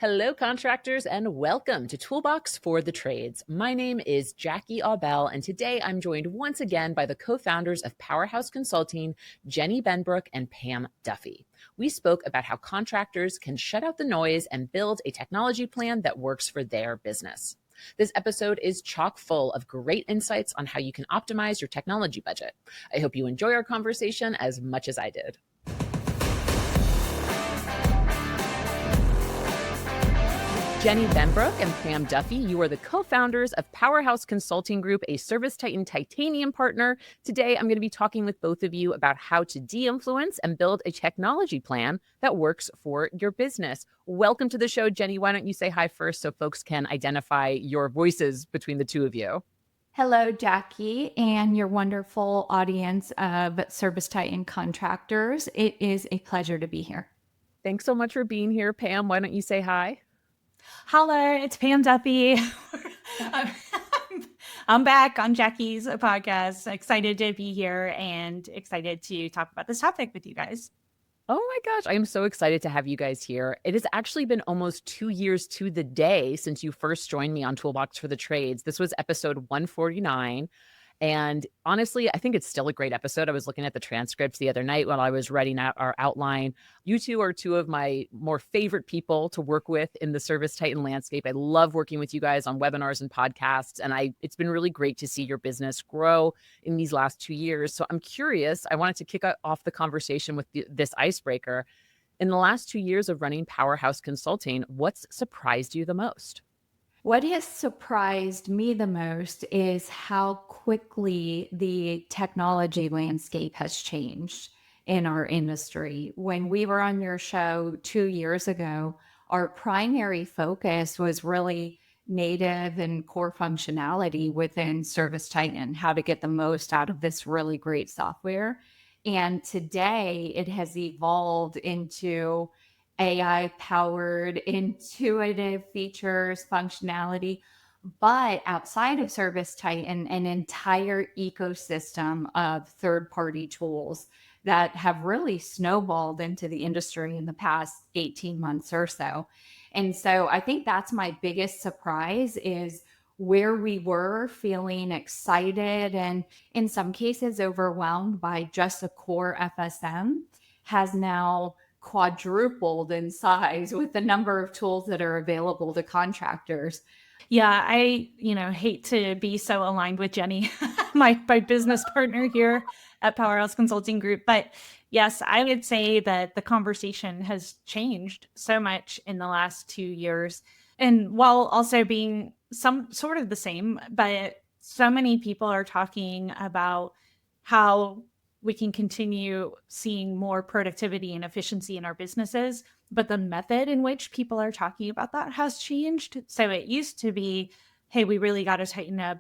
Hello, contractors, and welcome to Toolbox for the Trades. My name is Jackie Aubel, and today I'm joined once again by the co-founders of Powerhouse Consulting, Jenny Benbrook and Pam Duffy. We spoke about how contractors can shut out the noise and build a technology plan that works for their business. This episode is chock full of great insights on how you can optimize your technology budget. I hope you enjoy our conversation as much as I did. Jenny Benbrook and Pam Duffy, you are the co-founders of Powerhouse Consulting Group, a ServiceTitan Titanium partner. Today, I'm going to be talking with both of you about how to de-influence and build a technology plan that works for your business. Welcome to the show, Jenny. Why don't you say hi first so folks can identify your voices between the two of you? Hello, Jackie, and your wonderful audience of ServiceTitan contractors. It is a pleasure to be here. Thanks so much for being here. Pam, why don't you say hi? Hello, it's Pam Duffy. I'm back on Jackie's podcast. Excited to be here and excited to talk about this topic with you guys. Oh my gosh, I am so excited to have you guys here. It has actually been almost 2 years to the day since you first joined me on Toolbox for the Trades. This was episode 149. And honestly, I think it's still a great episode. I was looking at the transcripts the other night while I was writing out our outline. You two are two of my more favorite people to work with in the ServiceTitan landscape. I love working with you guys on webinars and podcasts. And it's been really great to see your business grow in these last 2 years. So I'm curious, I wanted to kick off the conversation with this icebreaker. In the last 2 years of running Powerhouse Consulting, what's surprised you the most? What has surprised me the most is how quickly the technology landscape has changed in our industry. When we were on your show 2 years ago, our primary focus was really native and core functionality within ServiceTitan, how to get the most out of this really great software. And today it has evolved into AI-powered, intuitive features, functionality. But outside of ServiceTitan, an entire ecosystem of third-party tools that have really snowballed into the industry in the past 18 months or so. And so I think that's my biggest surprise is where we were feeling excited and in some cases overwhelmed by just a core FSM has now quadrupled in size with the number of tools that are available to contractors. Yeah, I hate to be so aligned with Jenny, my business partner here at Powerhouse Consulting Group. But yes, I would say that the conversation has changed so much in the last 2 years. And while also being some sort of the same, but so many people are talking about how we can continue seeing more productivity and efficiency in our businesses, but the method in which people are talking about that has changed. So it used to be, hey, we really got to tighten up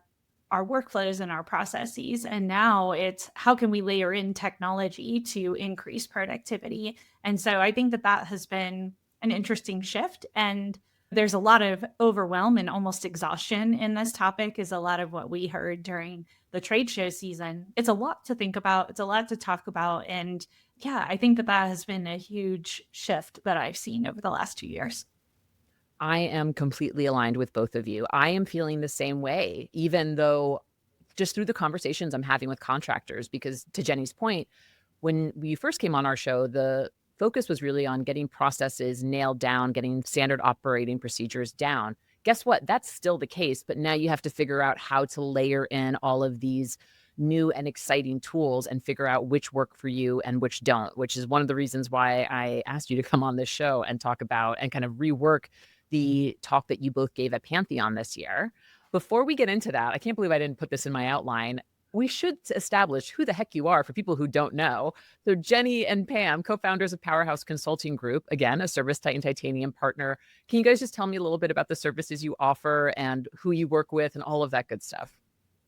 our workflows and our processes. And now it's how can we layer in technology to increase productivity? And so I think that has been an interesting shift. And there's a lot of overwhelm and almost exhaustion in this topic is a lot of what we heard during the trade show season. It's a lot to think about. It's a lot to talk about. And yeah, I think that has been a huge shift that I've seen over the last 2 years. I am completely aligned with both of you. I am feeling the same way, even though just through the conversations I'm having with contractors, because to Jenny's point, when we first came on our show, the focus was really on getting processes nailed down, getting standard operating procedures down. Guess what? That's still the case, but now you have to figure out how to layer in all of these new and exciting tools and figure out which work for you and which don't, which is one of the reasons why I asked you to come on this show and talk about and kind of rework the talk that you both gave at Pantheon this year. Before we get into that, I can't believe I didn't put this in my outline. We should establish who the heck you are for people who don't know. So Jenny and Pam, co-founders of Powerhouse Consulting Group, again, a ServiceTitan Titanium partner. Can you guys just tell me a little bit about the services you offer and who you work with and all of that good stuff?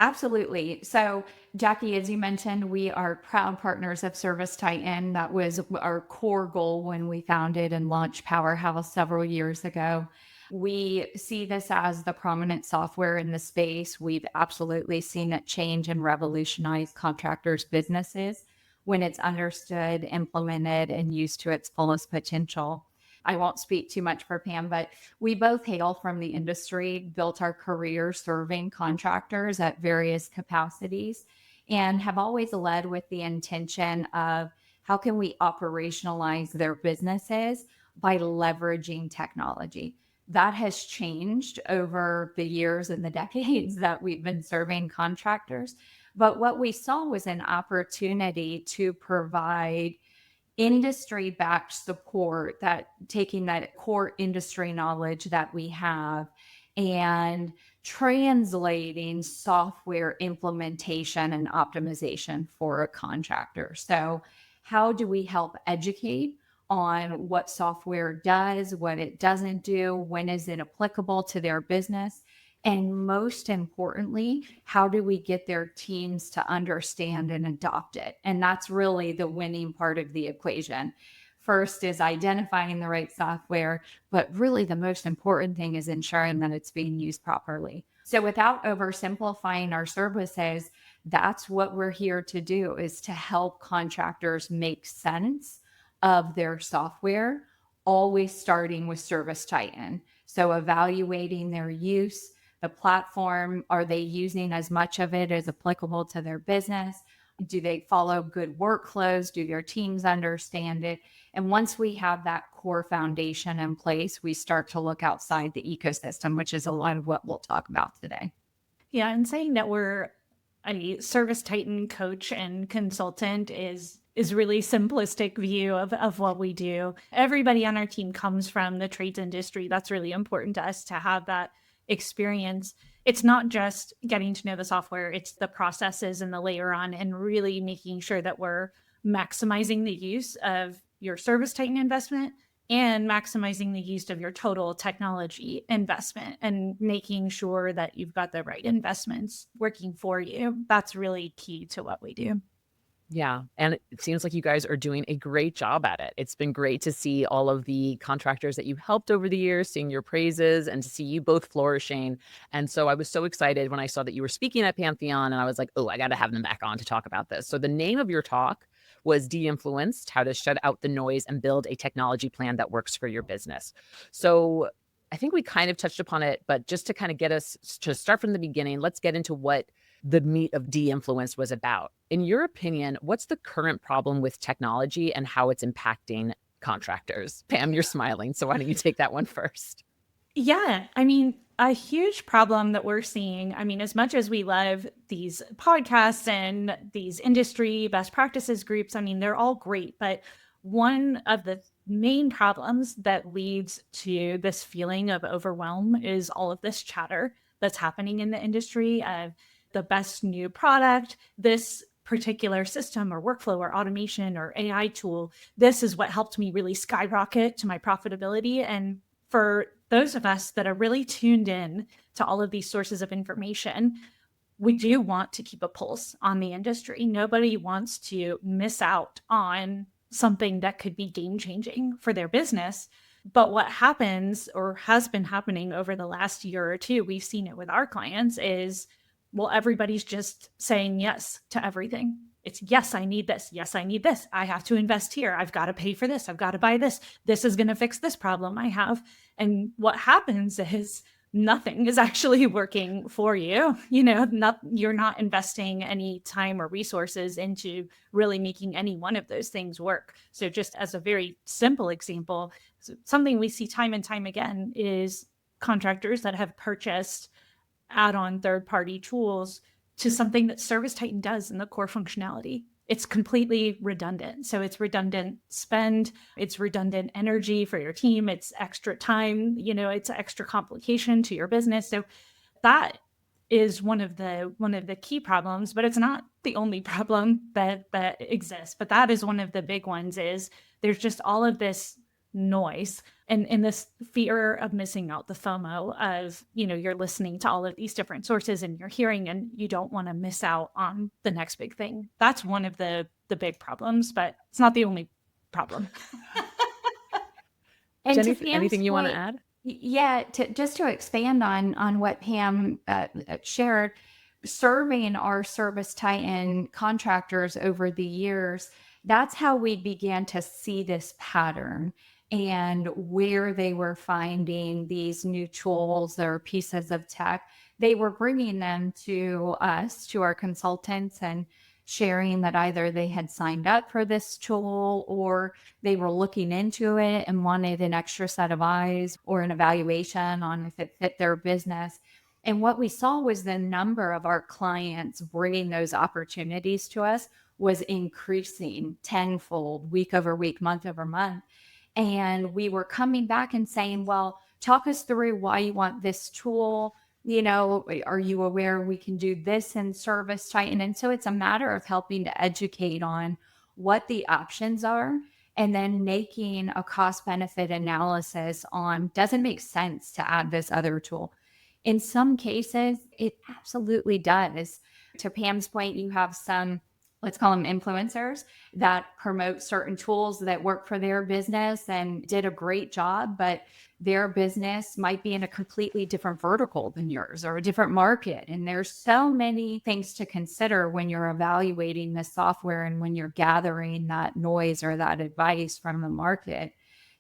Absolutely. So, Jackie, as you mentioned, we are proud partners of ServiceTitan. That was our core goal when we founded and launched Powerhouse several years ago. We see this as the prominent software in the space. We've absolutely seen it change and revolutionize contractors' businesses when it's understood, implemented, and used to its fullest potential. I won't speak too much for Pam, but we both hail from the industry, built our careers serving contractors at various capacities, and have always led with the intention of how can we operationalize their businesses by leveraging technology. That has changed over the years and the decades that we've been serving contractors. But what we saw was an opportunity to provide industry backed support, that taking that core industry knowledge that we have and translating software implementation and optimization for a contractor. So how do we help educate on what software does, what it doesn't do, when is it applicable to their business? And most importantly, how do we get their teams to understand and adopt it? And that's really the winning part of the equation. First is identifying the right software, but really the most important thing is ensuring that it's being used properly. So without oversimplifying our services, that's what we're here to do, is to help contractors make sense of their software, always starting with ServiceTitan. So evaluating their use, the platform, are they using as much of it as applicable to their business? Do they follow good workflows? Do their teams understand it? And once we have that core foundation in place, we start to look outside the ecosystem, which is a lot of what we'll talk about today. Yeah, and saying that we're a ServiceTitan coach and consultant is really simplistic view of what we do. Everybody on our team comes from the trades industry. That's really important to us to have that experience. It's not just getting to know the software, it's the processes and the layer on, and really making sure that we're maximizing the use of your ServiceTitan investment and maximizing the use of your total technology investment, and making sure that you've got the right investments working for you. That's really key to what we do. Yeah. And it seems like you guys are doing a great job at it. It's been great to see all of the contractors that you've helped over the years, seeing your praises and to see you both flourishing. And so I was so excited when I saw that you were speaking at Pantheon, and I was like, oh, I got to have them back on to talk about this. So the name of your talk was De-Influenced: How to Shut Out the Noise and Build a Technology Plan That Works for Your Business. So I think we kind of touched upon it, but just to kind of get us to start from the beginning, let's get into what the meat of De-Influenced was about. In your opinion, what's the current problem with technology and how it's impacting contractors? Pam, you're smiling, so why don't you take that one first? Yeah, I mean, a huge problem that we're seeing, I mean, as much as we love these podcasts and these industry best practices groups, I mean, they're all great, but one of the main problems that leads to this feeling of overwhelm is all of this chatter that's happening in the industry of the best new product, this particular system or workflow or automation or AI tool. This is what helped me really skyrocket to my profitability. And for those of us that are really tuned in to all of these sources of information, we do want to keep a pulse on the industry. Nobody wants to miss out on something that could be game changing for their business. But what happens, or has been happening over the last year or two, we've seen it with our clients, is, well, everybody's just saying yes to everything. It's yes, I need this. Yes, I need this. I have to invest here. I've got to pay for this. I've got to buy this. This is going to fix this problem I have. And what happens is nothing is actually working for you. You're not investing any time or resources into really making any one of those things work. So just as a very simple example, something we see time and time again is contractors that have purchased add-on third-party tools to something that ServiceTitan does in the core functionality. It's completely redundant. So it's redundant spend, it's redundant energy for your team, it's extra time, it's extra complication to your business. So that is one of the key problems, but it's not the only problem that exists. But that is one of the big ones, is there's just all of this noise and this fear of missing out, the FOMO of, you're listening to all of these different sources and you're hearing, and you don't want to miss out on the next big thing. That's one of the big problems, but it's not the only problem. And Jenny, to Pam's anything you want to point, add? Yeah, just to expand on what Pam shared, serving our ServiceTitan contractors over the years, that's how we began to see this pattern. and where they were finding these new tools or pieces of tech. They were bringing them to us, to our consultants, and sharing that either they had signed up for this tool or they were looking into it and wanted an extra set of eyes or an evaluation on if it fit their business. And what we saw was the number of our clients bringing those opportunities to us was increasing tenfold, week over week, month over month. And we were coming back and saying, well, talk us through why you want this tool. Are you aware we can do this in ServiceTitan? And so it's a matter of helping to educate on what the options are and then making a cost benefit analysis on, does it make sense to add this other tool? In some cases, it absolutely does. To Pam's point, you have some, let's call them influencers, that promote certain tools that work for their business and did a great job, but their business might be in a completely different vertical than yours or a different market. And there's so many things to consider when you're evaluating the software and when you're gathering that noise or that advice from the market.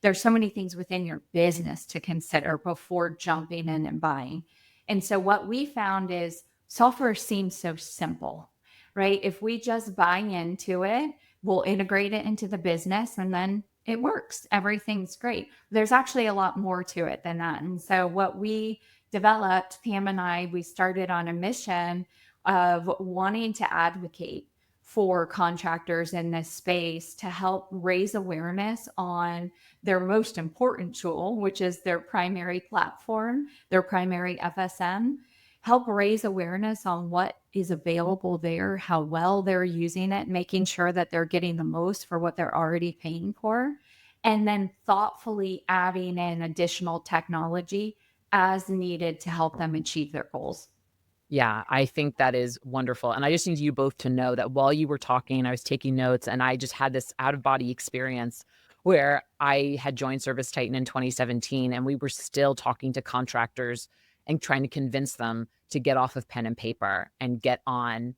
There's so many things within your business to consider before jumping in and buying. And so what we found is software seems so simple, right? If we just buy into it, we'll integrate it into the business and then it works. Everything's great. There's actually a lot more to it than that. And so what we developed, Pam and I, we started on a mission of wanting to advocate for contractors in this space to help raise awareness on their most important tool, which is their primary platform, their primary FSM, help raise awareness on what is available there, how well they're using it, making sure that they're getting the most for what they're already paying for, and then thoughtfully adding in additional technology as needed to help them achieve their goals. Yeah, I think that is wonderful. And I just need you both to know that while you were talking, I was taking notes and I just had this out of body experience where I had joined ServiceTitan in 2017 and we were still talking to contractors and trying to convince them to get off of pen and paper and get on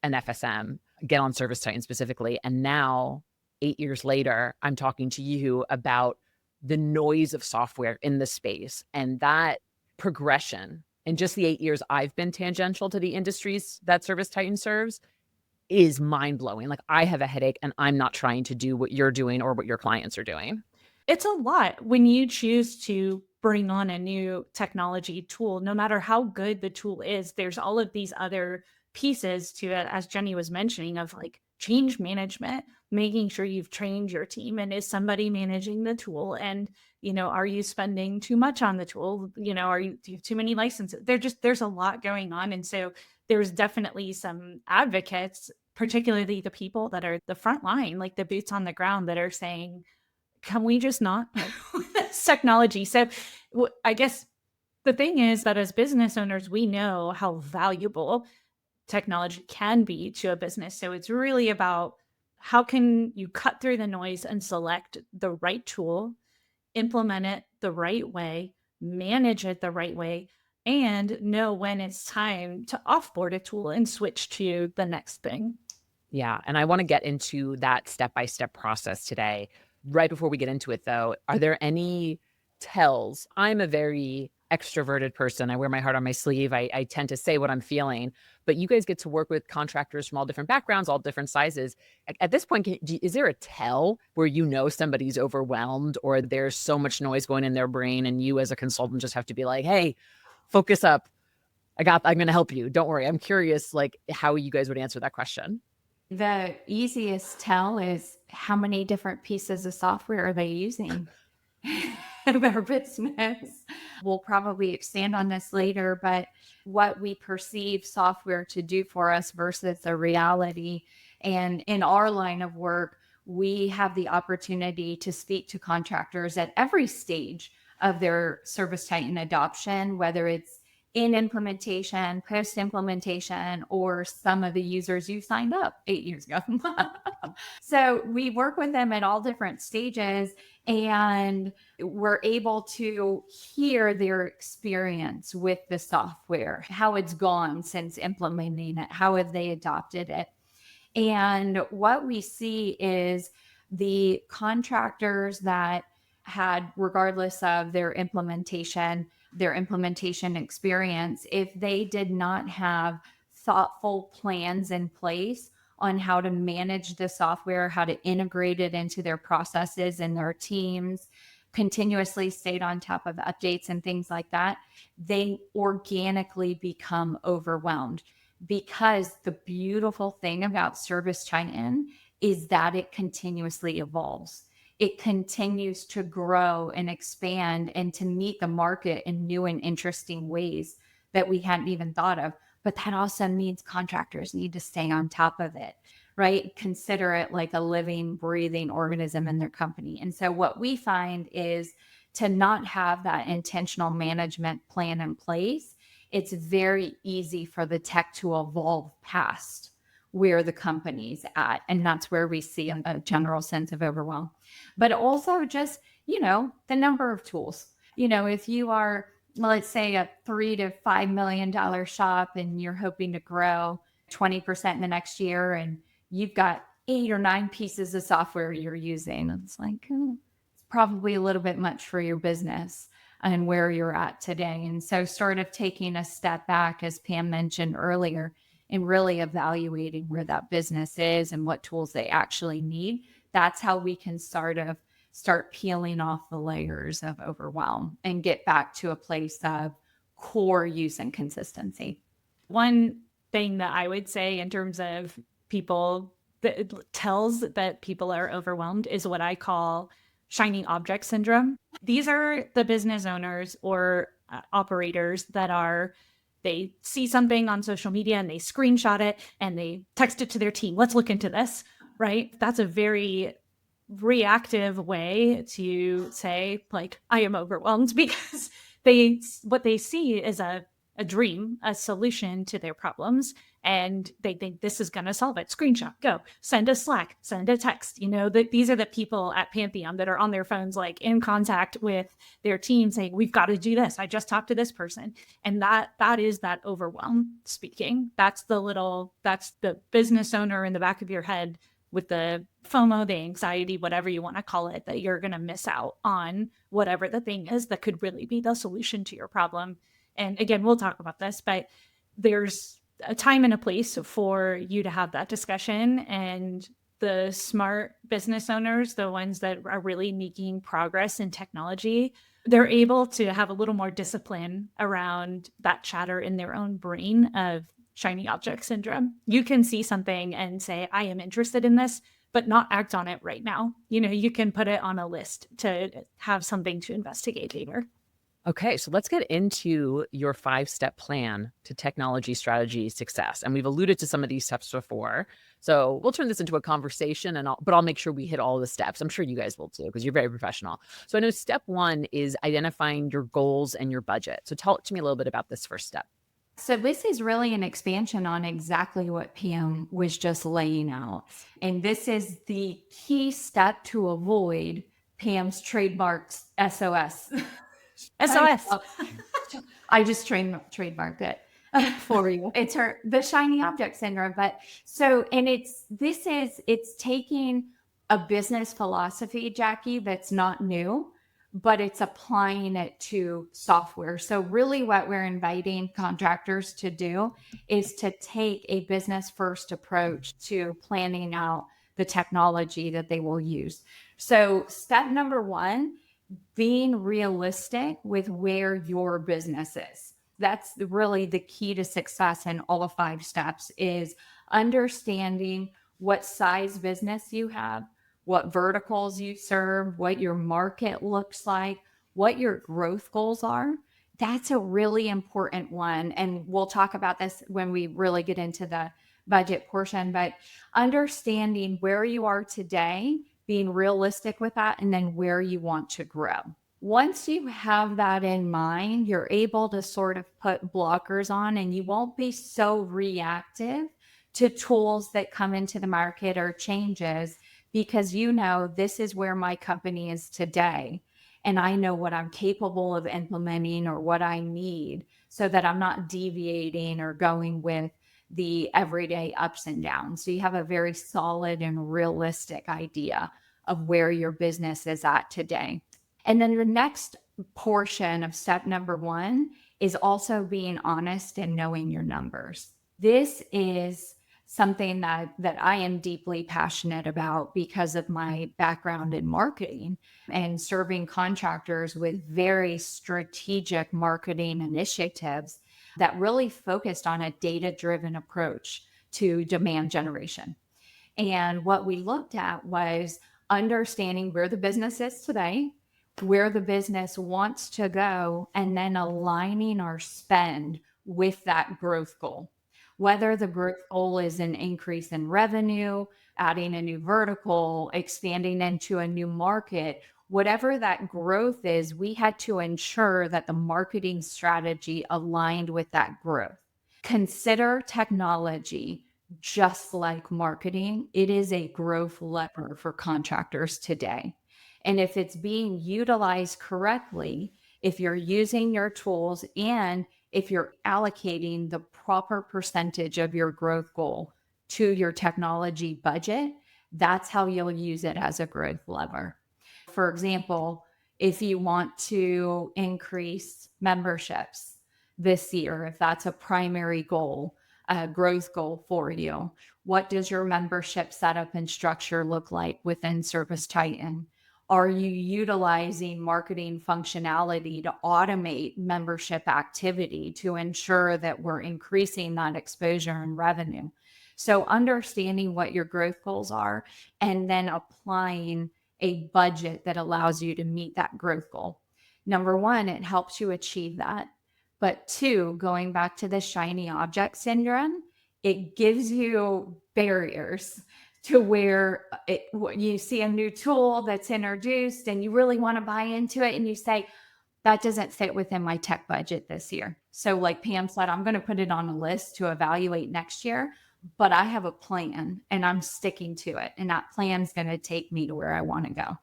an FSM, get on ServiceTitan specifically. And now, 8 years later, I'm talking to you about the noise of software in the space and that progression. In just the 8 years I've been tangential to the industries that ServiceTitan serves is mind-blowing. Like, I have a headache and I'm not trying to do what you're doing or what your clients are doing. It's a lot when you choose to bring on a new technology tool. No matter how good the tool is, there's all of these other pieces to it, as Jenny was mentioning, of like change management, making sure you've trained your team, and is somebody managing the tool, and are you spending too much on the tool? Do you have too many licenses? There's a lot going on. And so there's definitely some advocates, particularly the people that are the front line, like the boots on the ground, that are saying, can we just not with this technology? So I guess the thing is that as business owners, we know how valuable technology can be to a business. So it's really about how can you cut through the noise and select the right tool, implement it the right way, manage it the right way, and know when it's time to offboard a tool and switch to the next thing. Yeah, and I want to get into that step-by-step process today. Right before we get into it, though, are there any tells? I'm a very extroverted person. I wear my heart on my sleeve. I tend to say what I'm feeling, but you guys get to work with contractors from all different backgrounds, all different sizes. At this point, is there a tell where somebody's overwhelmed or there's so much noise going in their brain and you as a consultant just have to be like, hey, focus up. I'm going to help you. Don't worry. I'm curious, like, how you guys would answer that question. The easiest tell is how many different pieces of software are they using in their business. We'll probably expand on this later, but what we perceive software to do for us versus the reality. And in our line of work, we have the opportunity to speak to contractors at every stage of their ServiceTitan adoption, whether it's in implementation, post-implementation, or some of the users you signed up 8 years ago. So we work with them at all different stages, and we're able to hear their experience with the software, how it's gone since implementing it, how have they adopted it. And what we see is the contractors that had, regardless of their implementation experience, if they did not have thoughtful plans in place on how to manage the software, how to integrate it into their processes and their teams, continuously stayed on top of updates and things like that, they organically become overwhelmed. Because the beautiful thing about ServiceTitan is that it continuously evolves. It continues to grow and expand and to meet the market in new and interesting ways that we hadn't even thought of. But that also means contractors need to stay on top of it, right? Consider it like a living, breathing organism in their company. And so what we find is to not have that intentional management plan in place, it's very easy for the tech to evolve past where the company's at. And that's where we see a general sense of overwhelm. But also just, the number of tools. If you are, let's say, a $3 to $5 million shop and you're hoping to grow 20% in the next year, and you've got 8 or 9 pieces of software you're using, it's like, it's probably a little bit much for your business and where you're at today. And so sort of taking a step back, as Pam mentioned earlier, and really evaluating where that business is and what tools they actually need. That's how we can start peeling off the layers of overwhelm and get back to a place of core use and consistency. One thing that I would say in terms of people that tells that people are overwhelmed is what I call shiny object syndrome. These are the business owners or operators that they see something on social media and they screenshot it and they text it to their team. Let's look into this, right? That's a very reactive way to say, like, I am overwhelmed, because what they see is a dream, a solution to their problems. And they think this is going to solve it. Screenshot, go, send a Slack, send a text. These are the people at Pantheon that are on their phones, like in contact with their team saying, we've got to do this. I just talked to this person. And that is that overwhelm speaking. That's the business owner in the back of your head with the FOMO, the anxiety, whatever you want to call it, that you're going to miss out on whatever the thing is that could really be the solution to your problem. And again, we'll talk about this, but there's a time and a place for you to have that discussion. And the smart business owners, the ones that are really making progress in technology, they're able to have a little more discipline around that chatter in their own brain of shiny object syndrome. You can see something and say, I am interested in this, but not act on it right now. You can put it on a list to have something to investigate later. Okay, so let's get into your 5-step plan to technology strategy success. And we've alluded to some of these steps before. So we'll turn this into a conversation, but I'll make sure we hit all the steps. I'm sure you guys will too, because you're very professional. So I know step 1 is identifying your goals and your budget. So talk to me a little bit about this first step. So this is really an expansion on exactly what Pam was just laying out. And this is the key step to avoid Pam's trademarks SOS. SOS. I just trademarked it for you. It's the shiny object syndrome. But it's taking a business philosophy, Jackie, that's not new, but it's applying it to software. So really what we're inviting contractors to do is to take a business first approach to planning out the technology that they will use. So step number 1, being realistic with where your business is. That's really the key to success in all 5 steps, is understanding what size business you have, what verticals you serve, what your market looks like, what your growth goals are. That's a really important one. And we'll talk about this when we really get into the budget portion, but understanding where you are today, being realistic with that, and then where you want to grow. Once you have that in mind, you're able to sort of put blockers on, and you won't be so reactive to tools that come into the market or changes, because this is where my company is today. And I know what I'm capable of implementing or what I need, so that I'm not deviating or going with the everyday ups and downs. So you have a very solid and realistic idea of where your business is at today. And then the next portion of step number one is also being honest and knowing your numbers. This is something that I am deeply passionate about because of my background in marketing and serving contractors with very strategic marketing initiatives that really focused on a data-driven approach to demand generation. And what we looked at was understanding where the business is today, where the business wants to go, and then aligning our spend with that growth goal. Whether the growth goal is an increase in revenue, adding a new vertical, expanding into a new market, whatever that growth is, we had to ensure that the marketing strategy aligned with that growth. Consider technology just like marketing. It is a growth lever for contractors today. And if it's being utilized correctly, if you're using your tools and if you're allocating the proper percentage of your growth goal to your technology budget, that's how you'll use it as a growth lever. For example, if you want to increase memberships this year, if that's a primary goal, a growth goal for you, what does your membership setup and structure look like within ServiceTitan? Are you utilizing marketing functionality to automate membership activity to ensure that we're increasing that exposure and revenue? So understanding what your growth goals are and then applying a budget that allows you to meet that growth goal. Number one, it helps you achieve that. But two, going back to the shiny object syndrome, it gives you barriers to where you see a new tool that's introduced and you really want to buy into it and you say, that doesn't fit within my tech budget this year. So like Pam said, I'm going to put it on a list to evaluate next year, but I have a plan and I'm sticking to it. And that plan's going to take me to where I want to go.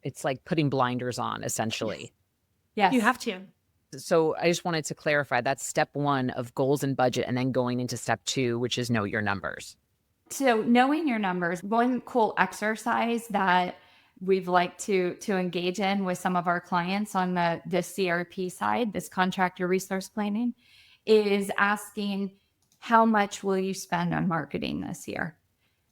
It's like putting blinders on, essentially. Yes. You have to. So I just wanted to clarify that's step one of goals and budget, and then going into step two, which is know your numbers. So knowing your numbers, one cool exercise that we've liked to engage in with some of our clients on the CRP side, this contractor resource planning, is asking, how much will you spend on marketing this year?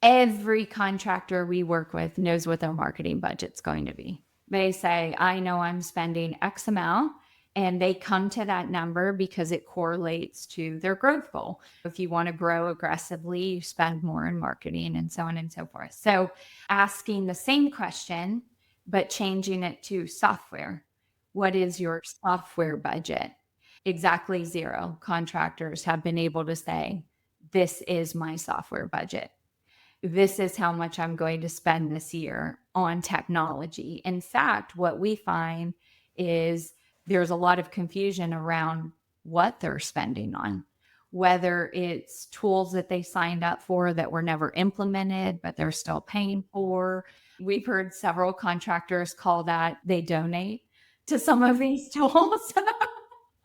Every contractor we work with knows what their marketing budget's going to be. They say, I know I'm spending X amount, and they come to that number because it correlates to their growth goal. If you want to grow aggressively, you spend more in marketing and so on and so forth. So asking the same question, but changing it to software. What is your software budget? Exactly zero. Contractors have been able to say, this is my software budget. This is how much I'm going to spend this year on technology. In fact, what we find is there's a lot of confusion around what they're spending on, whether it's tools that they signed up for that were never implemented, but they're still paying for. We've heard several contractors call that they donate to some of these tools.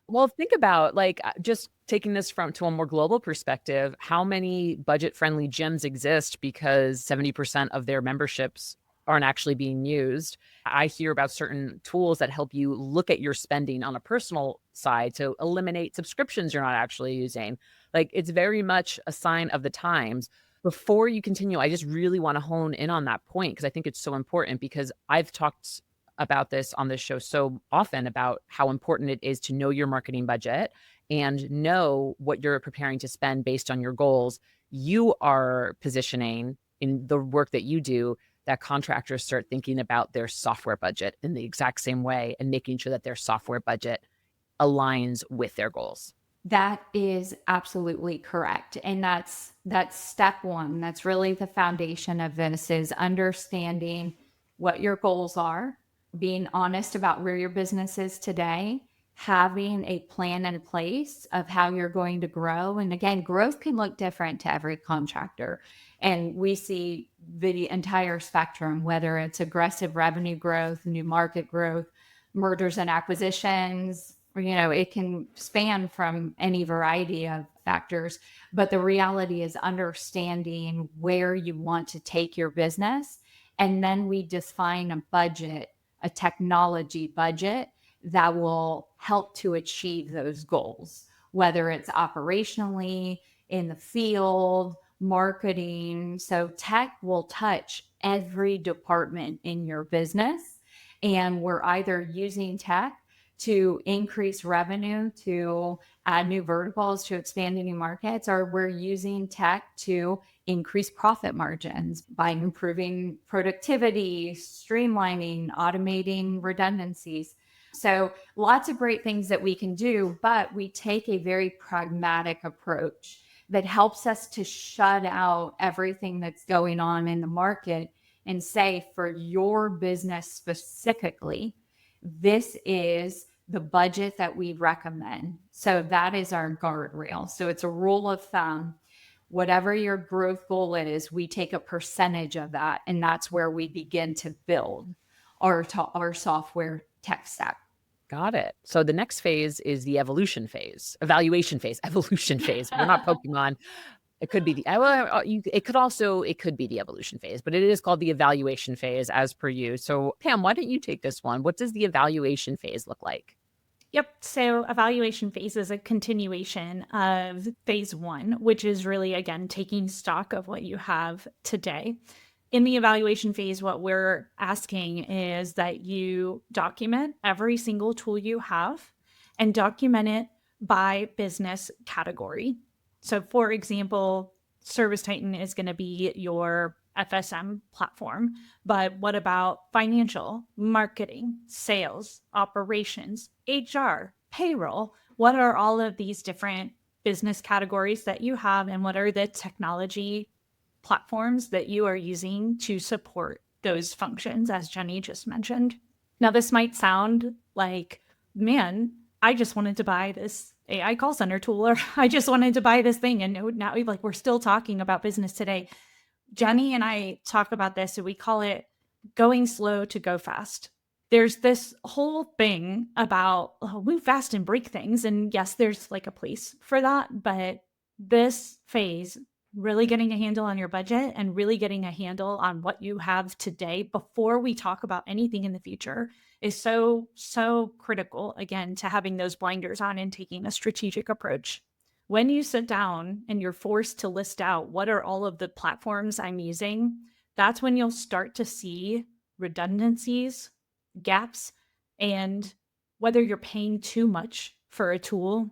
Well, think about just taking this to a more global perspective, how many budget-friendly gyms exist because 70% of their memberships aren't actually being used. I hear about certain tools that help you look at your spending on a personal side to eliminate subscriptions you're not actually using. It's very much a sign of the times. Before you continue, I just really want to hone in on that point because I think it's so important, because I've talked about this on this show so often about how important it is to know your marketing budget and know what you're preparing to spend based on your goals. You are positioning in the work that you do that contractors start thinking about their software budget in the exact same way and making sure that their software budget aligns with their goals. That is absolutely correct. And that's step one. That's really the foundation of this, is understanding what your goals are, being honest about where your business is today, having a plan in place of how you're going to grow. And again, growth can look different to every contractor. And we see the entire spectrum, whether it's aggressive revenue growth, new market growth, mergers and acquisitions, it can span from any variety of factors. But the reality is understanding where you want to take your business. And then we define a budget a technology budget that will help to achieve those goals, whether it's operationally, in the field, marketing. So tech will touch every department in your business. And we're either using tech to increase revenue, to add new verticals, to expand into new markets, or we're using tech to increase profit margins by improving productivity, streamlining, automating redundancies. So lots of great things that we can do, but we take a very pragmatic approach that helps us to shut out everything that's going on in the market and say, for your business specifically, this is the budget that we recommend. So that is our guardrail. So it's a rule of thumb. Whatever your growth goal is, we take a percentage of that, and that's where we begin to build our software tech stack. Got it. So the next phase is the evaluation phase. We're not Pokemon. It could be it could be the evolution phase, but it is called the evaluation phase as per you. So Pam, why don't you take this one? What does the evaluation phase look like? Yep. So evaluation phase is a continuation of phase one, which is really, again, taking stock of what you have today. In the evaluation phase, what we're asking is that you document every single tool you have and document it by business category. So for example, ServiceTitan is going to be your FSM platform, but what about financial, marketing, sales, operations, HR, payroll? What are all of these different business categories that you have, and what are the technology platforms that you are using to support those functions, as Jenny just mentioned? Now, this might sound like, man, I just wanted to buy this AI call center tool, or I just wanted to buy this thing. And now like we're still talking about business today. Jenny and I talk about this, and we call it going slow to go fast. There's this whole thing about move fast and break things. And yes, there's like a place for that. But this phase, really getting a handle on your budget and really getting a handle on what you have today before we talk about anything in the future, is so, so critical, again, to having those blinders on and taking a strategic approach. When you sit down and you're forced to list out what are all of the platforms I'm using, that's when you'll start to see redundancies, gaps, and whether you're paying too much for a tool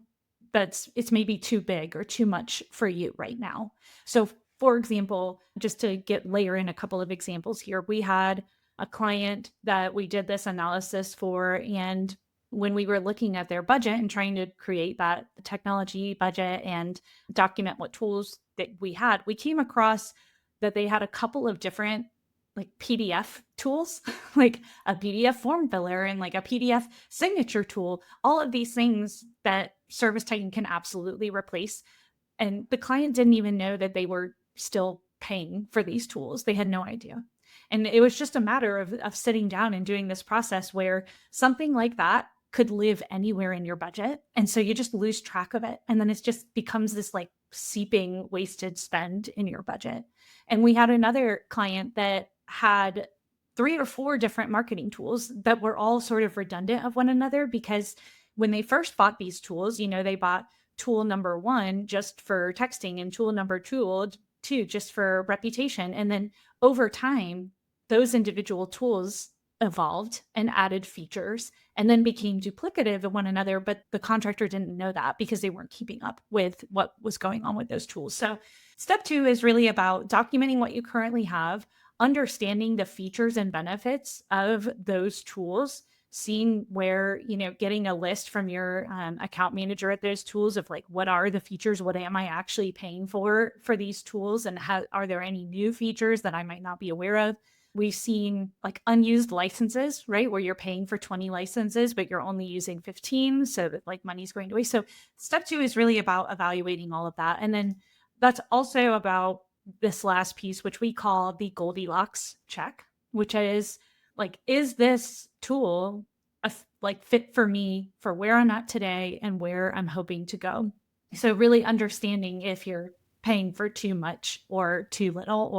it's maybe too big or too much for you right now. So for example, just to layer in a couple of examples here, we had a client that we did this analysis for, and when we were looking at their budget and trying to create that technology budget and document what tools that we had, we came across that they had a couple of different like PDF tools, like a PDF form filler and like a PDF signature tool, all of these things that ServiceTitan can absolutely replace. And the client didn't even know that they were still paying for these tools. They had no idea. And it was just a matter of sitting down and doing this process where something like that could live anywhere in your budget. And so you just lose track of it. And then it just becomes this like seeping wasted spend in your budget. And we had another client that had 3 or 4 different marketing tools that were all sort of redundant of one another, because when they first bought these tools, they bought tool number 1 just for texting and tool number 2 just for reputation. And then over time, those individual tools evolved and added features and then became duplicative of one another. But the contractor didn't know that because they weren't keeping up with what was going on with those tools. So step 2 is really about documenting what you currently have, understanding the features and benefits of those tools, seeing where, getting a list from your account manager at those tools of like, what are the features? What am I actually paying for these tools? And are there any new features that I might not be aware of? We've seen like unused licenses, right? Where you're paying for 20 licenses, but you're only using 15. So that like money's going to waste. So step 2 is really about evaluating all of that. And then that's also about this last piece, which we call the Goldilocks check, which is like, is this tool fit for me for where I'm at today and where I'm hoping to go? So really understanding if you're paying for too much or too little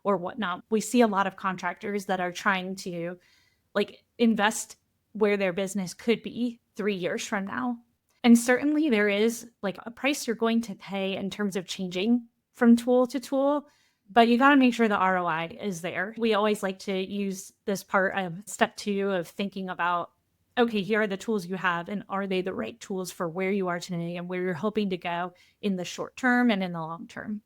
or whatnot. We see a lot of contractors that are trying to invest where their business could be 3 years from now. And certainly there is like a price you're going to pay in terms of changing from tool to tool, but you got to make sure the ROI is there. We always like to use this part of step 2 of thinking about, okay, here are the tools you have, and are they the right tools for where you are today and where you're hoping to go in the short term and in the long term?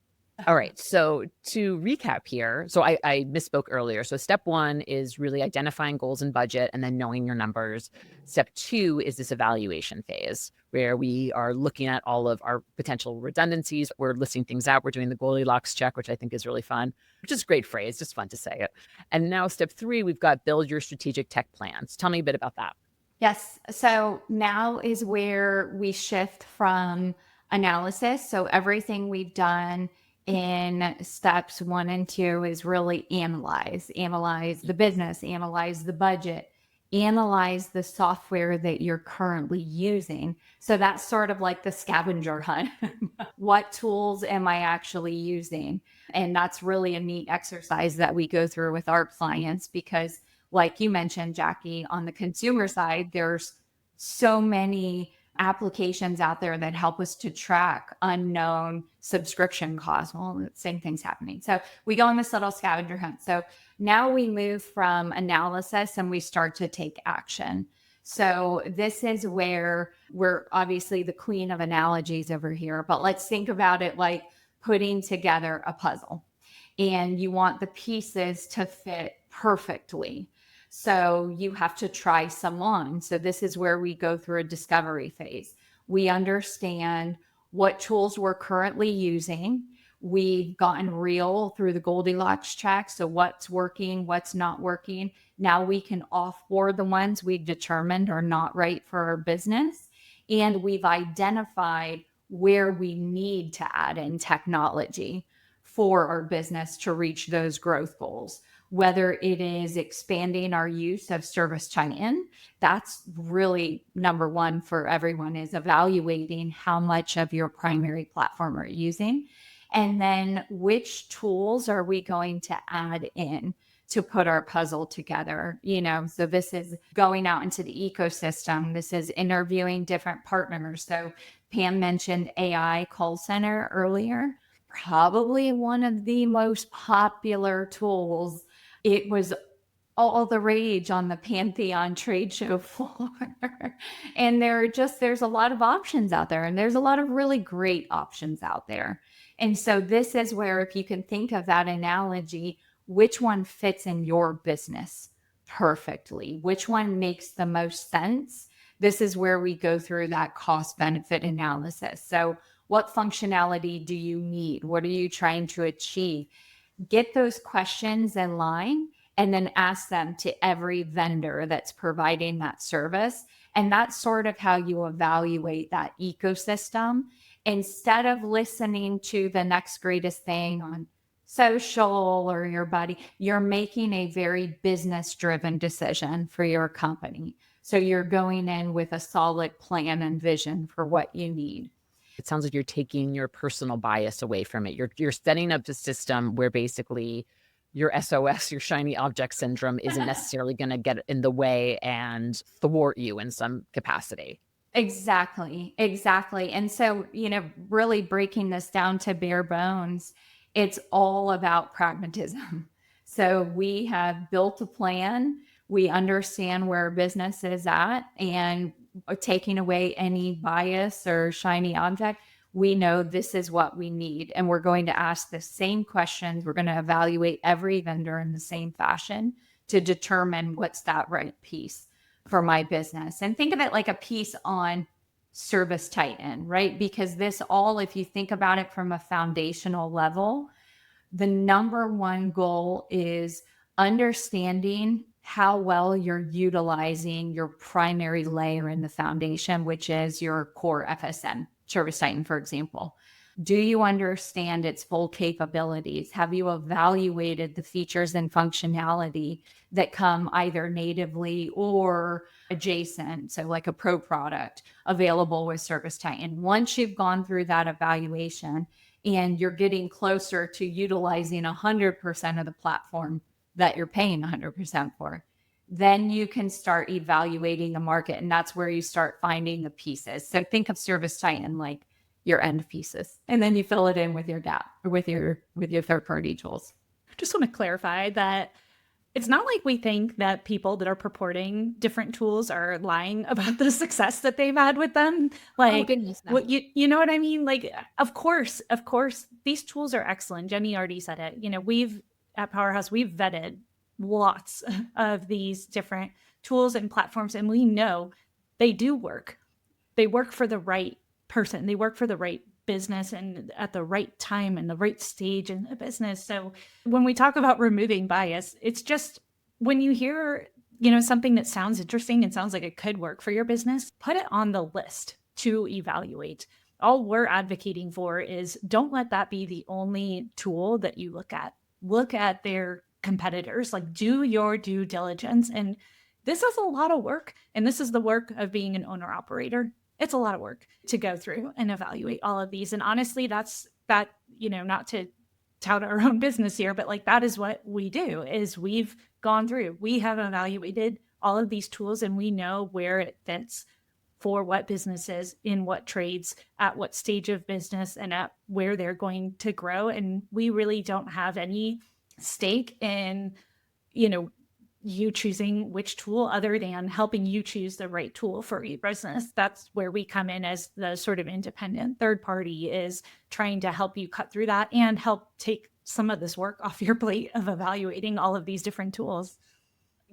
All right. So to recap here, so I misspoke earlier. So step 1 is really identifying goals and budget and then knowing your numbers. Step 2 is this evaluation phase where we are looking at all of our potential redundancies. We're listing things out. We're doing the Goldilocks check, which I think is really fun, which is a great phrase, just fun to say it. And now step 3, we've got build your strategic tech plans. Tell me a bit about that. Yes. So now is where we shift from analysis. So everything we've done in steps 1 and 2 is really analyze the business, analyze the budget, analyze the software that you're currently using. So that's sort of like the scavenger hunt. What tools am I actually using? And that's really a neat exercise that we go through with our clients because, like you mentioned, Jackie, on the consumer side, there's so many applications out there that help us to track unknown subscription costs. Well, the same thing's happening. So we go on this little scavenger hunt. So now we move from analysis and we start to take action. So this is where we're obviously the queen of analogies over here, but let's think about it like putting together a puzzle, and you want the pieces to fit perfectly. So you have to try some on. So this is where we go through a discovery phase. We understand what tools we're currently using. We've gotten real through the Goldilocks check. So what's working, what's not working. Now we can offboard the ones we've determined are not right for our business. And we've identified where we need to add in technology for our business to reach those growth goals. Whether it is expanding our use of ServiceTitan, that's really number 1 for everyone, is evaluating how much of your primary platform are you using. And then which tools are we going to add in to put our puzzle together? So this is going out into the ecosystem. This is interviewing different partners. So Pam mentioned AI call center earlier, probably one of the most popular tools. It was all the rage on the Pantheon trade show floor. And there's a lot of options out there, and there's a lot of really great options out there. And so this is where, if you can think of that analogy, which one fits in your business perfectly? Which one makes the most sense? This is where we go through that cost benefit analysis. So what functionality do you need? What are you trying to achieve? Get those questions in line and then ask them to every vendor that's providing that service. And that's sort of how you evaluate that ecosystem. Instead of listening to the next greatest thing on social or your buddy, you're making a very business-driven decision for your company. So you're going in with a solid plan and vision for what you need. It sounds like you're taking your personal bias away from it. You're setting up a system where basically your SOS, your shiny object syndrome, isn't necessarily going to get in the way and thwart you in some capacity. Exactly. And so, really breaking this down to bare bones, it's all about pragmatism. So we have built a plan. We understand where business is at, and taking away any bias or shiny object, we know this is what we need. And we're going to ask the same questions. We're going to evaluate every vendor in the same fashion to determine what's that right piece for my business. And think of it like a piece on ServiceTitan, right? Because this all, if you think about it from a foundational level, the number 1 goal is understanding how well you're utilizing your primary layer in the foundation, which is your core FSM, ServiceTitan, for example. Do you understand its full capabilities? Have you evaluated the features and functionality that come either natively or adjacent? So like a pro product available with ServiceTitan. Once you've gone through that evaluation and you're getting closer to utilizing 100% of the platform that you're paying 100% for, then you can start evaluating the market. And that's where you start finding the pieces. So think of ServiceTitan like your end pieces, and then you fill it in with your gap or with your third party tools. I just want to clarify that it's not like we think that people that are purporting different tools are lying about the success that they've had with them. Like, goodness, no. what you know what I mean? Like, of course, these tools are excellent. Jenny already said it. You know, at Powerhouse, we've vetted lots of these different tools and platforms, and we know they do work. They work for the right person. They work for the right business and at the right time and the right stage in the business. So when we talk about removing bias, it's just when you hear, something that sounds interesting and sounds like it could work for your business, put it on the list to evaluate. All we're advocating for is don't let that be the only tool that you look at. Look at their competitors, like do your due diligence. And this is a lot of work. And this is the work of being an owner operator. It's a lot of work to go through and evaluate all of these. And honestly, not to tout our own business here, but like that is what we do is we've gone through, we have evaluated all of these tools and we know where it fits for what businesses, in what trades, at what stage of business, and at where they're going to grow. And we really don't have any stake in, you choosing which tool other than helping you choose the right tool for your business. That's where we come in as the sort of independent third party, is trying to help you cut through that and help take some of this work off your plate of evaluating all of these different tools.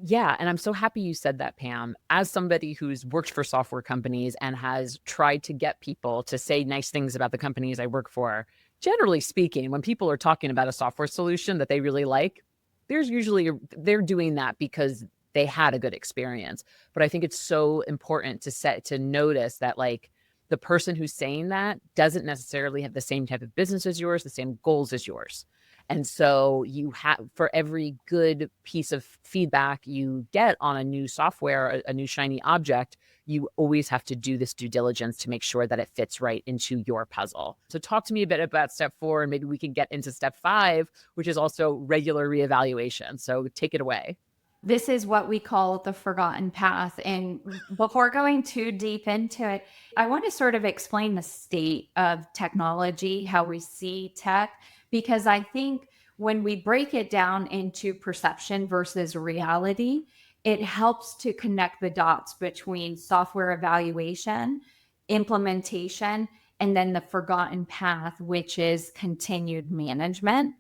Yeah. And I'm so happy you said that, Pam. As somebody who's worked for software companies and has tried to get people to say nice things about the companies I work for, generally speaking, when people are talking about a software solution that they really like, they're doing that because they had a good experience. But I think it's so important to notice that like the person who's saying that doesn't necessarily have the same type of business as yours, the same goals as yours. And so you have, for every good piece of feedback you get on a new software, a new shiny object, you always have to do this due diligence to make sure that it fits right into your puzzle. So talk to me a bit about step 4, and maybe we can get into step 5, which is also regular reevaluation. So take it away. This is what we call the forgotten path. And before going too deep into it, I want to sort of explain the state of technology, how we see tech, because I think when we break it down into perception versus reality, it helps to connect the dots between software evaluation, implementation, and then the forgotten path, which is continued management.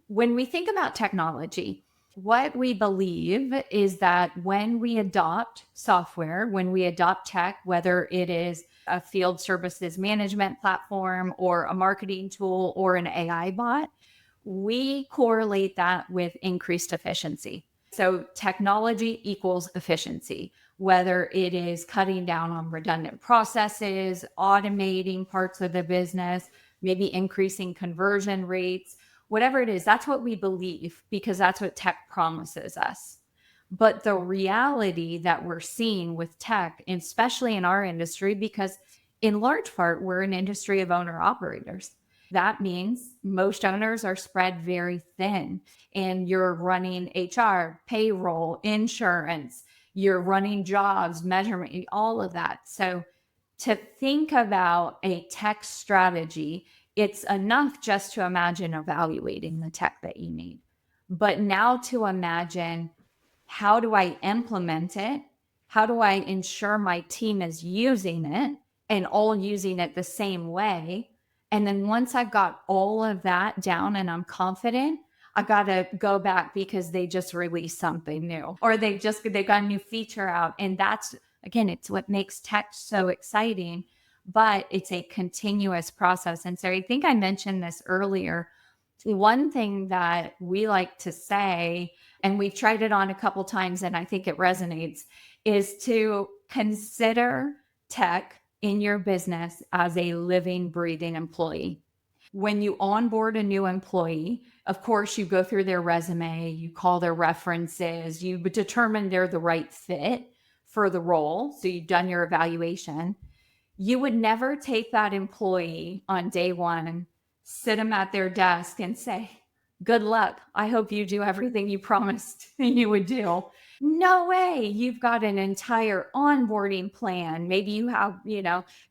When we think about technology, what we believe is that when we adopt software, when we adopt tech, whether it is a field services management platform or a marketing tool or an AI bot, we correlate that with increased efficiency. So technology equals efficiency, whether it is cutting down on redundant processes, automating parts of the business, maybe increasing conversion rates, whatever it is, that's what we believe because that's what tech promises us. But the reality that we're seeing with tech, especially in our industry, because in large part, we're an industry of owner operators. That means most owners are spread very thin, and you're running HR, payroll, insurance, you're running jobs, measurement, all of that. So to think about a tech strategy, it's enough just to imagine evaluating the tech that you need. But now to imagine, how do I implement it? How do I ensure my team is using it and all using it the same way? And then once I've got all of that down and I'm confident, I got to go back because they just released something new or they got a new feature out. And that's, again, it's what makes tech so exciting, but it's a continuous process. And so I think I mentioned this earlier. One thing that we like to say, and we've tried it on a couple times and I think it resonates, is to consider tech in your business as a living, breathing employee. When you onboard a new employee, of course, you go through their resume, you call their references, you determine they're the right fit for the role. So you've done your evaluation. You would never take that employee on day one, sit them at their desk and say, Good luck. I hope you do everything you promised you would do. No way. You've got an entire onboarding plan. Maybe you have,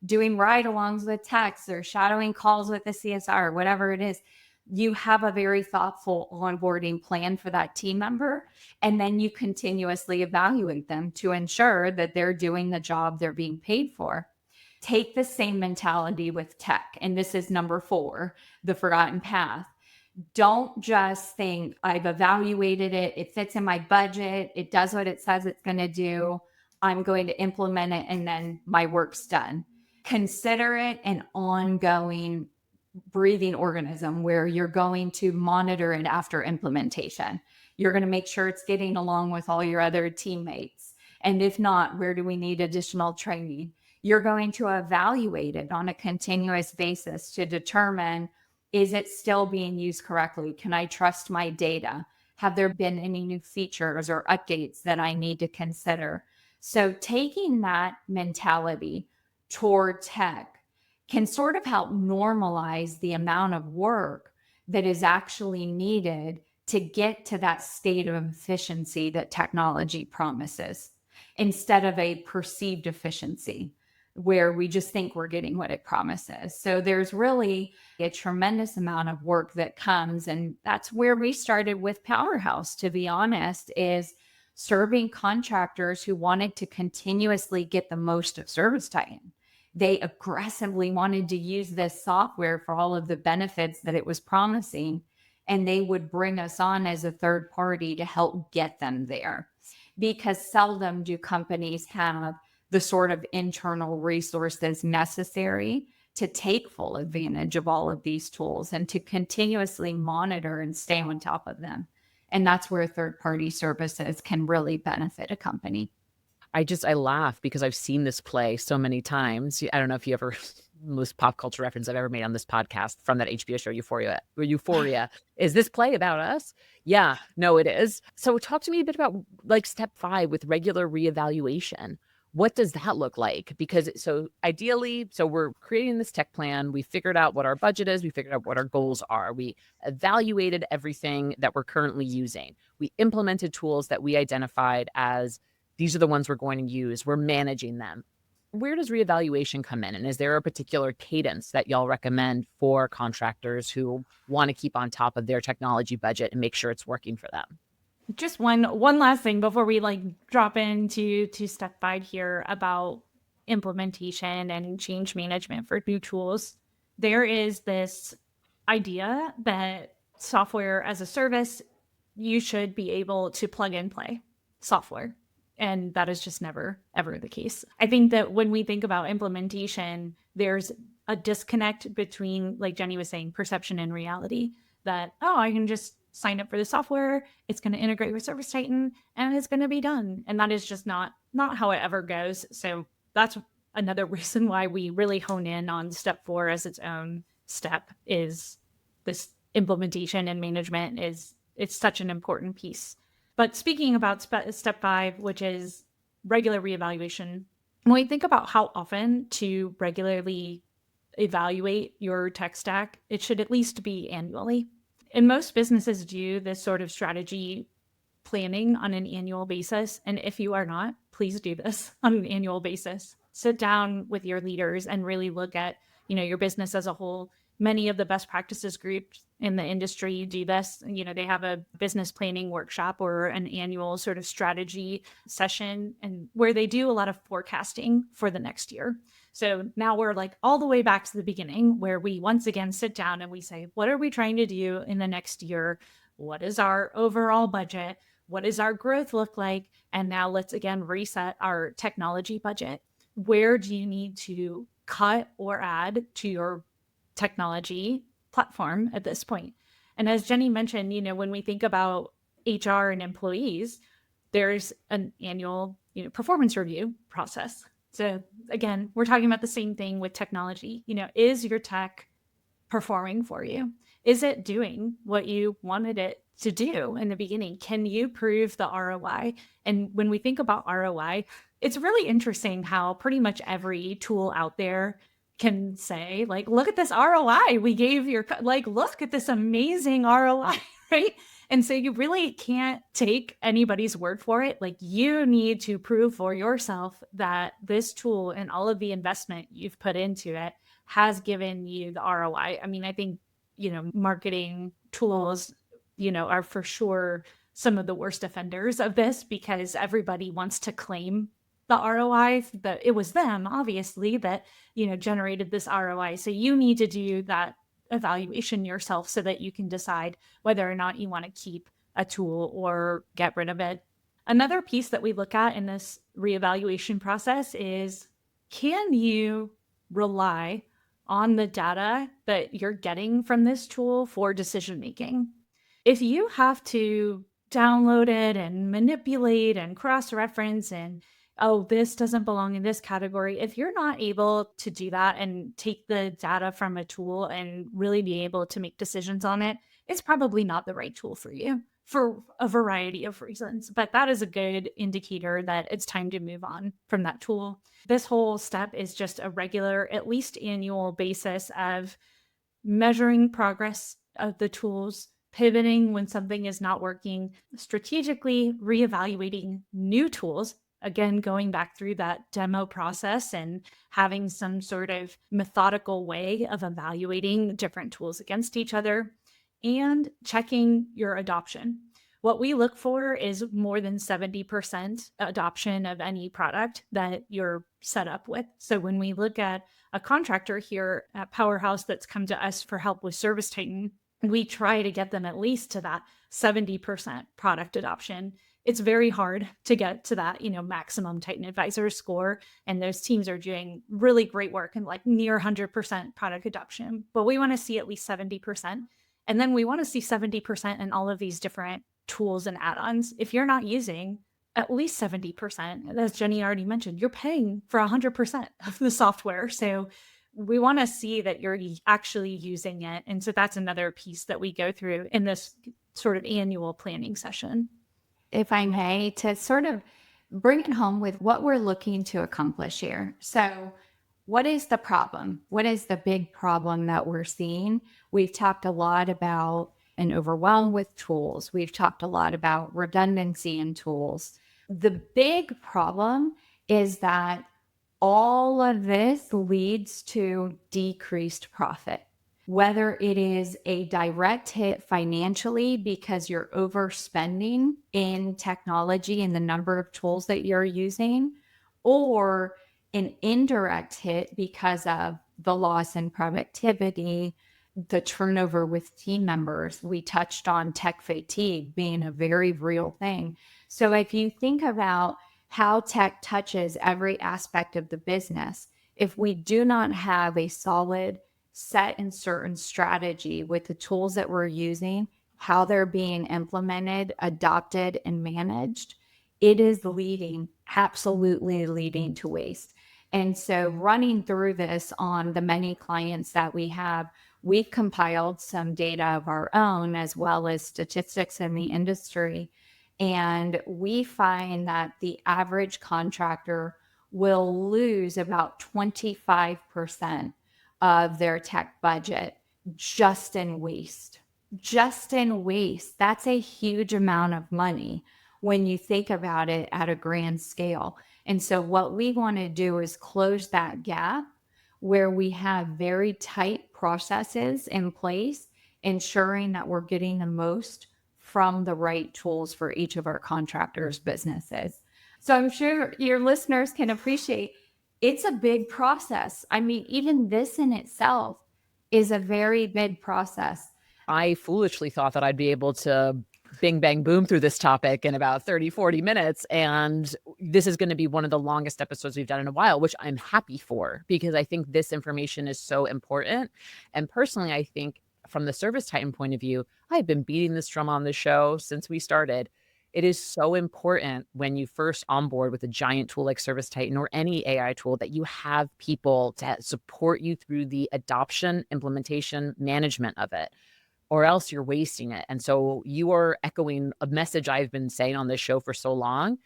doing ride alongs with techs or shadowing calls with the CSR, whatever it is. You have a very thoughtful onboarding plan for that team member. And then you continuously evaluate them to ensure that they're doing the job they're being paid for. Take the same mentality with tech. And this is number 4, the forgotten path. Don't just think I've evaluated it. It fits in my budget. It does what it says it's going to do. I'm going to implement it and then my work's done. Consider it an ongoing breathing organism where you're going to monitor it after implementation. You're going to make sure it's getting along with all your other teammates. And if not, where do we need additional training? You're going to evaluate it on a continuous basis to determine, is it still being used correctly? Can I trust my data? Have there been any new features or updates that I need to consider? So taking that mentality toward tech can sort of help normalize the amount of work that is actually needed to get to that state of efficiency that technology promises, instead of a perceived efficiency where we just think we're getting what it promises. So there's really a tremendous amount of work that comes. And that's where we started with Powerhouse, to be honest, is serving contractors who wanted to continuously get the most of ServiceTitan. They aggressively wanted to use this software for all of the benefits that it was promising, and they would bring us on as a third party to help get them there. Because seldom do companies have the sort of internal resources necessary to take full advantage of all of these tools and to continuously monitor and stay on top of them. And that's where third-party services can really benefit a company. I laugh because I've seen this play so many times. I don't know if you ever, most pop culture reference I've ever made on this podcast from that HBO show Euphoria. Is this play about us? Yeah, no, it is. So talk to me a bit about like step 5 with regular reevaluation. What does that look like? Because ideally, we're creating this tech plan. We figured out what our budget is. We figured out what our goals are. We evaluated everything that we're currently using. We implemented tools that we identified as these are the ones we're going to use. We're managing them. Where does reevaluation come in? And is there a particular cadence that y'all recommend for contractors who want to keep on top of their technology budget and make sure it's working for them? Just one last thing before we drop into step 5 here about implementation and change management for new tools. There is this idea that software as a service, you should be able to plug and play software. And that is just never, ever the case. I think that when we think about implementation, there's a disconnect between, like Jenny was saying, perception and reality, that, I can just sign up for the software, it's going to integrate with ServiceTitan, and it's going to be done. And that is just not how it ever goes. So that's another reason why we really hone in on step 4 as its own step, is this implementation and management it's such an important piece. But speaking about step 5, which is regular reevaluation, when we think about how often to regularly evaluate your tech stack, it should at least be annually. And most businesses do this sort of strategy planning on an annual basis. And if you are not, please do this on an annual basis. Sit down with your leaders and really look at, your business as a whole. Many of the best practices groups in the industry do this. They have a business planning workshop or an annual sort of strategy session, and where they do a lot of forecasting for the next year. So now we're all the way back to the beginning, where we once again sit down and we say, what are we trying to do in the next year? What is our overall budget? What does our growth look like? And now let's again reset our technology budget. Where do you need to cut or add to your technology platform at this point? And as Jenny mentioned, when we think about HR and employees, there's an annual, performance review process. So again, we're talking about the same thing with technology. Is your tech performing for you? Is it doing what you wanted it to do in the beginning? Can you prove the ROI? And when we think about ROI, it's really interesting how pretty much every tool out there can say, look at this ROI we gave your, look at this amazing ROI right? And so you really can't take anybody's word for it. Like, you need to prove for yourself that this tool and all of the investment you've put into it has given you the ROI. I mean, I think, marketing tools, are for sure some of the worst offenders of this, because everybody wants to claim the ROI, that it was them, obviously, that, generated this ROI. So you need to do that evaluation yourself so that you can decide whether or not you want to keep a tool or get rid of it. Another piece that we look at in this reevaluation process is, can you rely on the data that you're getting from this tool for decision making? If you have to download it and manipulate and cross-reference and, oh, this doesn't belong in this category, if you're not able to do that and take the data from a tool and really be able to make decisions on it, it's probably not the right tool for you for a variety of reasons. But that is a good indicator that it's time to move on from that tool. This whole step is just a regular, at least annual basis of measuring progress of the tools, pivoting when something is not working, strategically reevaluating new tools. Again, going back through that demo process and having some sort of methodical way of evaluating different tools against each other, and checking your adoption. What we look for is more than 70% adoption of any product that you're set up with. So when we look at a contractor here at Powerhouse that's come to us for help with ServiceTitan, we try to get them at least to that 70% product adoption. It's very hard to get to that, maximum Titan Advisor score. And those teams are doing really great work and like near 100% product adoption. But we want to see at least 70%. And then we want to see 70% in all of these different tools and add-ons. If you're not using at least 70%, as Jenny already mentioned, you're paying for 100% of the software. So we want to see that you're actually using it. And so that's another piece that we go through in this sort of annual planning session. If I may, to sort of bring it home with what we're looking to accomplish here. So what is the problem? What is the big problem that we're seeing? We've talked a lot about an overwhelm with tools. We've talked a lot about redundancy in tools. The big problem is that all of this leads to decreased profit. Whether it is a direct hit financially because you're overspending in technology and the number of tools that you're using, or an indirect hit because of the loss in productivity, the turnover with team members. We touched on tech fatigue being a very real thing. So if you think about how tech touches every aspect of the business, if we do not have a solid set and certain strategy with the tools that we're using, how they're being implemented, adopted, and managed, it is absolutely leading to waste. And so running through this on the many clients that we have, we've compiled some data of our own as well as statistics in the industry. And we find that the average contractor will lose about 25% of their tech budget just in waste. Just in waste. That's a huge amount of money when you think about it at a grand scale. And so what we want to do is close that gap where we have very tight processes in place, ensuring that we're getting the most from the right tools for each of our contractors' businesses. So I'm sure your listeners can appreciate it's a big process. I mean, even this in itself is a very big process. I foolishly thought that I'd be able to bing, bang, boom through this topic in about 30, 40 minutes. And this is going to be one of the longest episodes we've done in a while, which I'm happy for, because I think this information is so important. And personally, I think from the ServiceTitan point of view, I've been beating this drum on the show since we started. It is so important when you first onboard with a giant tool like ServiceTitan or any AI tool that you have people to support you through the adoption, implementation, management of it, or else you're wasting it. And so you are echoing a message I've been saying on this show for so long.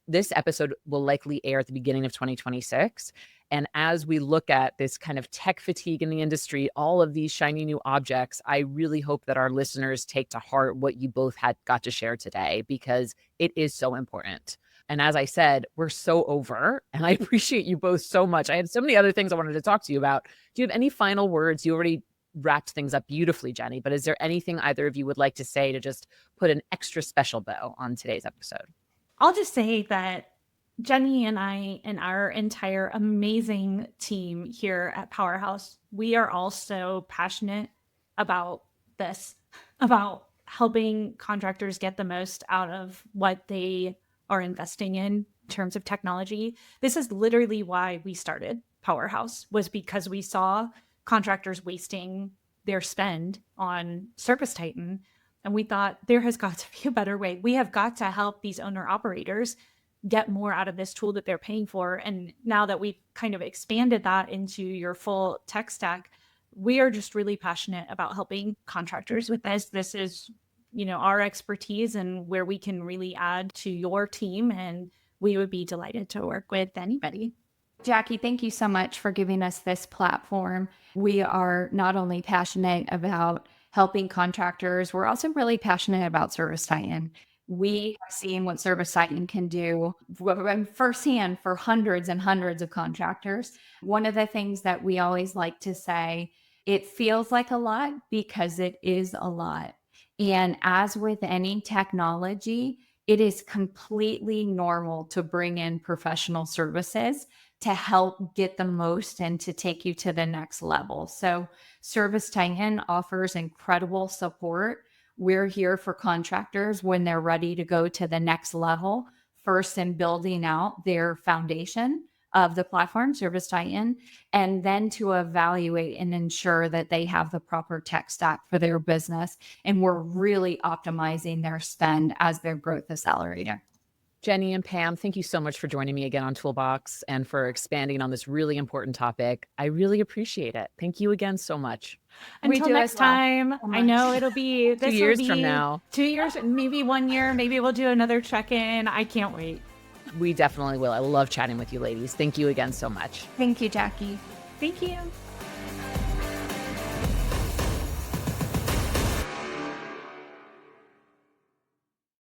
This episode will likely air at the beginning of 2026. And as we look at this kind of tech fatigue in the industry, all of these shiny new objects, I really hope that our listeners take to heart what you both got to share today, because it is so important. And as I said, we're so over, and I appreciate you both so much. I had so many other things I wanted to talk to you about. Do you have any final words? You already wrapped things up beautifully, Jenny, but is there anything either of you would like to say to just put an extra special bow on today's episode? I'll just say that Jenny and I and our entire amazing team here at Powerhouse, we are all so passionate about this, about helping contractors get the most out of what they are investing in terms of technology. This is literally why we started Powerhouse, was because we saw contractors wasting their spend on ServiceTitan. And we thought there has got to be a better way. We have got to help these owner operators get more out of this tool that they're paying for. And now that we've kind of expanded that into your full tech stack, we are just really passionate about helping contractors with this. This is, our expertise and where we can really add to your team. And we would be delighted to work with anybody. Jackie, thank you so much for giving us this platform. We are not only passionate about helping contractors, we're also really passionate about ServiceTitan. We have seen what ServiceTitan can do firsthand for hundreds and hundreds of contractors. One of the things that we always like to say, it feels like a lot because it is a lot. And as with any technology, it is completely normal to bring in professional services to help get the most and to take you to the next level. So ServiceTitan offers incredible support. We're here for contractors when they're ready to go to the next level, first in building out their foundation of the platform, ServiceTitan, and then to evaluate and ensure that they have the proper tech stack for their business. And we're really optimizing their spend as their growth accelerator. Jenny and Pam, thank you so much for joining me again on Toolbox and for expanding on this really important topic. I really appreciate it. Thank you again so much. Until next time, I know it'll be 2 years from now. 2 years, maybe 1 year. Maybe we'll do another check-in. I can't wait. We definitely will. I love chatting with you ladies. Thank you again so much. Thank you, Jackie. Thank you.